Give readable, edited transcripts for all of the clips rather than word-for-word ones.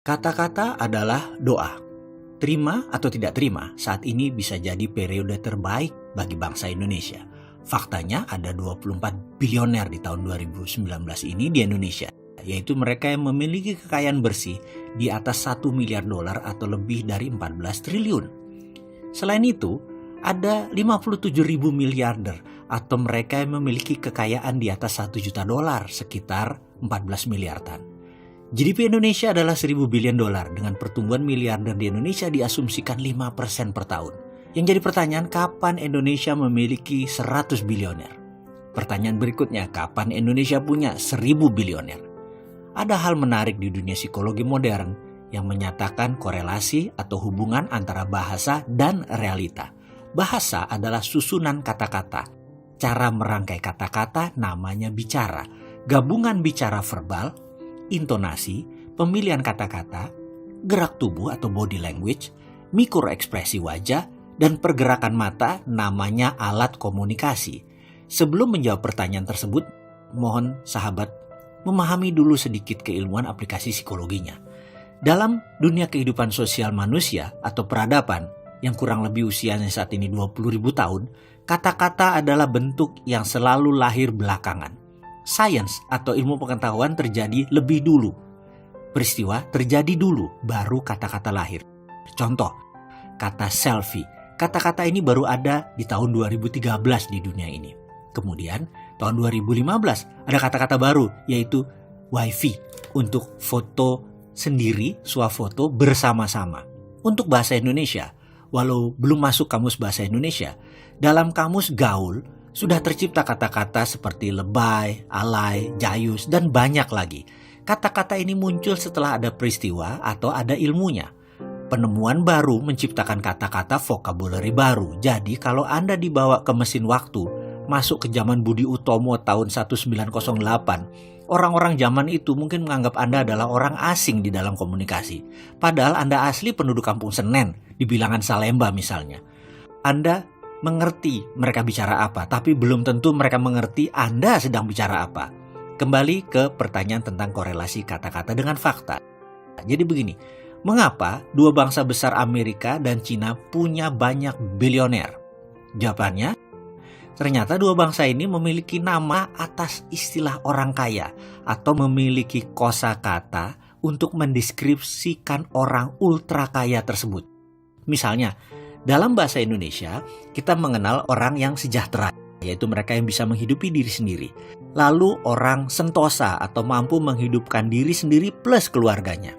Kata-kata adalah doa. Terima atau tidak terima, saat ini bisa jadi periode terbaik bagi bangsa Indonesia. Faktanya ada 24 bilioner di tahun 2019 ini di Indonesia, yaitu mereka yang memiliki kekayaan bersih di atas 1 miliar dolar atau lebih dari 14 triliun. Selain itu, ada 57 ribu miliarder atau mereka yang memiliki kekayaan di atas 1 juta dolar, sekitar 14 miliaran. GDP Indonesia adalah 1.000 billion dolar dengan pertumbuhan miliarder di Indonesia diasumsikan 5% per tahun. Yang jadi pertanyaan, kapan Indonesia memiliki 100 bilioner? Pertanyaan berikutnya, kapan Indonesia punya 1.000 bilioner? Ada hal menarik di dunia psikologi modern yang menyatakan korelasi atau hubungan antara bahasa dan realita. Bahasa adalah susunan kata-kata. Cara merangkai kata-kata namanya bicara. Gabungan bicara verbal, intonasi, pemilihan kata-kata, gerak tubuh atau body language, mikroekspresi wajah, dan pergerakan mata namanya alat komunikasi. Sebelum menjawab pertanyaan tersebut, mohon sahabat memahami dulu sedikit keilmuan aplikasi psikologinya. Dalam dunia kehidupan sosial manusia atau peradaban yang kurang lebih usianya saat ini 20.000 tahun, kata-kata adalah bentuk yang selalu lahir belakangan. Sains atau ilmu pengetahuan terjadi lebih dulu. Peristiwa terjadi dulu, baru kata-kata lahir. Contoh, kata selfie. Kata-kata ini baru ada di tahun 2013 di dunia ini. Kemudian, tahun 2015 ada kata-kata baru, yaitu wifi, untuk foto sendiri, swafoto bersama-sama. Untuk bahasa Indonesia, walau belum masuk kamus bahasa Indonesia, dalam kamus gaul, sudah tercipta kata-kata seperti lebay, alay, jayus, dan banyak lagi. Kata-kata ini muncul setelah ada peristiwa atau ada ilmunya. Penemuan baru menciptakan kata-kata vocabulary baru. Jadi kalau Anda dibawa ke mesin waktu, masuk ke zaman Budi Utomo tahun 1908, orang-orang zaman itu mungkin menganggap Anda adalah orang asing di dalam komunikasi. Padahal Anda asli penduduk Kampung Senen, di bilangan Salemba misalnya. Anda mengerti mereka bicara apa, tapi belum tentu mereka mengerti Anda sedang bicara apa. Kembali ke pertanyaan tentang korelasi kata-kata dengan fakta. Jadi begini, mengapa dua bangsa besar Amerika dan Cina punya banyak bilioner? Jawabannya, ternyata dua bangsa ini memiliki nama atas istilah orang kaya atau memiliki kosakata untuk mendeskripsikan orang ultra kaya tersebut. Misalnya, dalam bahasa Indonesia, kita mengenal orang yang sejahtera, yaitu mereka yang bisa menghidupi diri sendiri. Lalu orang sentosa atau mampu menghidupkan diri sendiri plus keluarganya.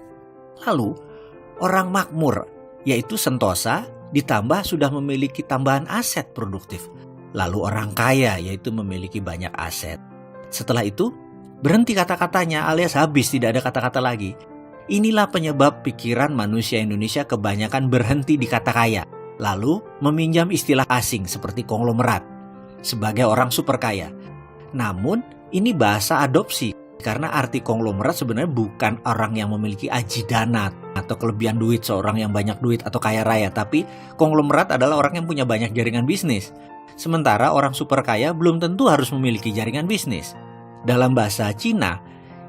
Lalu orang makmur, yaitu sentosa ditambah sudah memiliki tambahan aset produktif. Lalu orang kaya, yaitu memiliki banyak aset. Setelah itu, berhenti kata-katanya alias habis, tidak ada kata-kata lagi. Inilah penyebab pikiran manusia Indonesia kebanyakan berhenti di kata kaya. Lalu meminjam istilah asing seperti konglomerat sebagai orang super kaya. Namun ini bahasa adopsi karena arti konglomerat sebenarnya bukan orang yang memiliki aji dana atau kelebihan duit, seorang yang banyak duit atau kaya raya. Tapi konglomerat adalah orang yang punya banyak jaringan bisnis. Sementara orang super kaya belum tentu harus memiliki jaringan bisnis. Dalam bahasa Cina,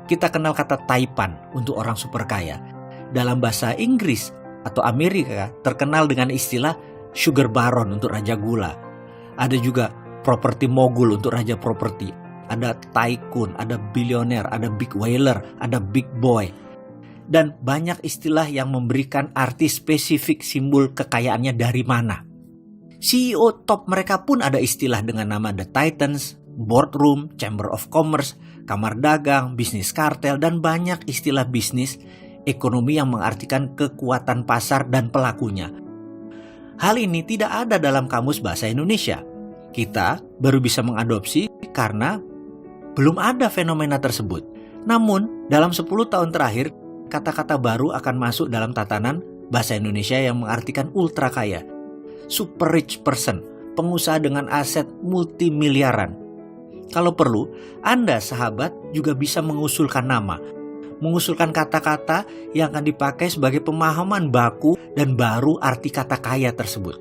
kita kenal kata taipan untuk orang super kaya. Dalam bahasa Inggris atau Amerika terkenal dengan istilah sugar baron untuk raja gula. Ada juga properti mogul untuk raja properti. Ada tycoon, ada bilioner, ada big whaler, ada big boy. Dan banyak istilah yang memberikan arti spesifik simbol kekayaannya dari mana. CEO top mereka pun ada istilah dengan nama The Titans, Boardroom, Chamber of Commerce, Kamar Dagang, Bisnis Kartel, dan banyak istilah bisnis ekonomi yang mengartikan kekuatan pasar dan pelakunya. Hal ini tidak ada dalam kamus bahasa Indonesia. Kita baru bisa mengadopsi karena belum ada fenomena tersebut. Namun, dalam 10 tahun terakhir, kata-kata baru akan masuk dalam tatanan bahasa Indonesia yang mengartikan ultra kaya. Super rich person, pengusaha dengan aset multimiliaran. Kalau perlu, Anda sahabat juga bisa mengusulkan nama. Mengusulkan kata-kata yang akan dipakai sebagai pemahaman baku dan baru arti kata kaya tersebut.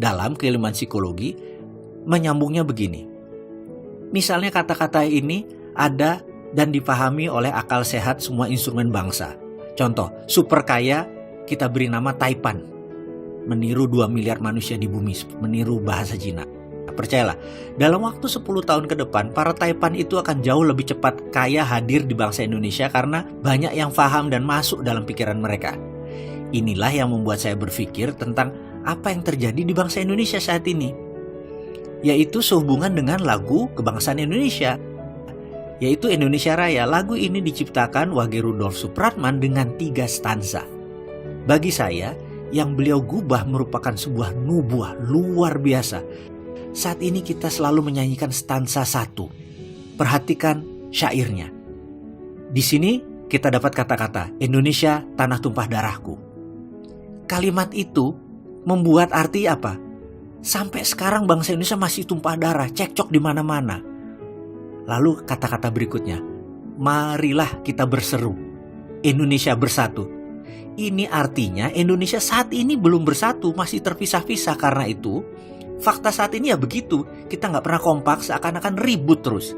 Dalam keilmuan psikologi, menyambungnya begini. Misalnya kata-kata ini ada dan dipahami oleh akal sehat semua instrumen bangsa. Contoh, super kaya kita beri nama Taipan, meniru 2 miliar manusia di bumi, meniru bahasa Cina. Percayalah, dalam waktu 10 tahun ke depan, para Taipan itu akan jauh lebih cepat kaya hadir di bangsa Indonesia karena banyak yang paham dan masuk dalam pikiran mereka. Inilah yang membuat saya berpikir tentang apa yang terjadi di bangsa Indonesia saat ini, yaitu sehubungan dengan lagu kebangsaan Indonesia, yaitu Indonesia Raya. Lagu ini diciptakan Wage Rudolf Supratman dengan 3 stanza. Bagi saya, yang beliau gubah merupakan sebuah nubuah luar biasa. Saat ini kita selalu menyanyikan stanza 1. Perhatikan syairnya. Di sini kita dapat kata-kata Indonesia tanah tumpah darahku. Kalimat itu membuat arti apa? Sampai sekarang bangsa Indonesia masih tumpah darah, cekcok di mana-mana. Lalu kata-kata berikutnya, marilah kita berseru, Indonesia bersatu. Ini artinya Indonesia saat ini belum bersatu, masih terpisah-pisah. Karena itu fakta saat ini ya begitu, kita gak pernah kompak, seakan-akan ribut terus.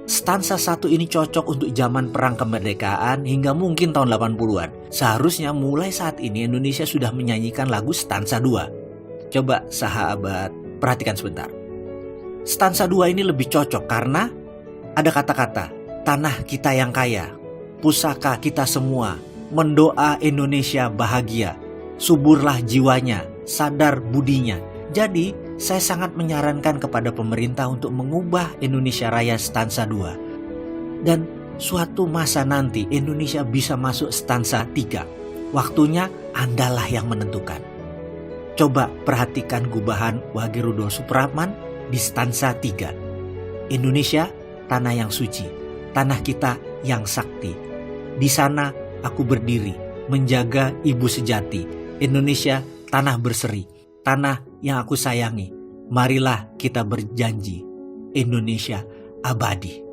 Stansa 1 ini cocok untuk zaman perang kemerdekaan hingga mungkin tahun 80-an. Seharusnya mulai saat ini Indonesia sudah menyanyikan lagu stansa 2. Coba sahabat perhatikan sebentar. Stansa 2 ini lebih cocok karena ada kata-kata, tanah kita yang kaya, pusaka kita semua, mendoa Indonesia bahagia, suburlah jiwanya, sadar budinya. Jadi saya sangat menyarankan kepada pemerintah untuk mengubah Indonesia Raya stansa 2. Dan suatu masa nanti Indonesia bisa masuk stansa 3. Waktunya Andalah yang menentukan. Coba perhatikan gubahan Wage Rudolf Supratman di stansa 3. Indonesia tanah yang suci, tanah kita yang sakti. Di sana aku berdiri menjaga ibu sejati. Indonesia tanah berseri, tanah yang aku sayangi. Marilah kita berjanji, Indonesia abadi.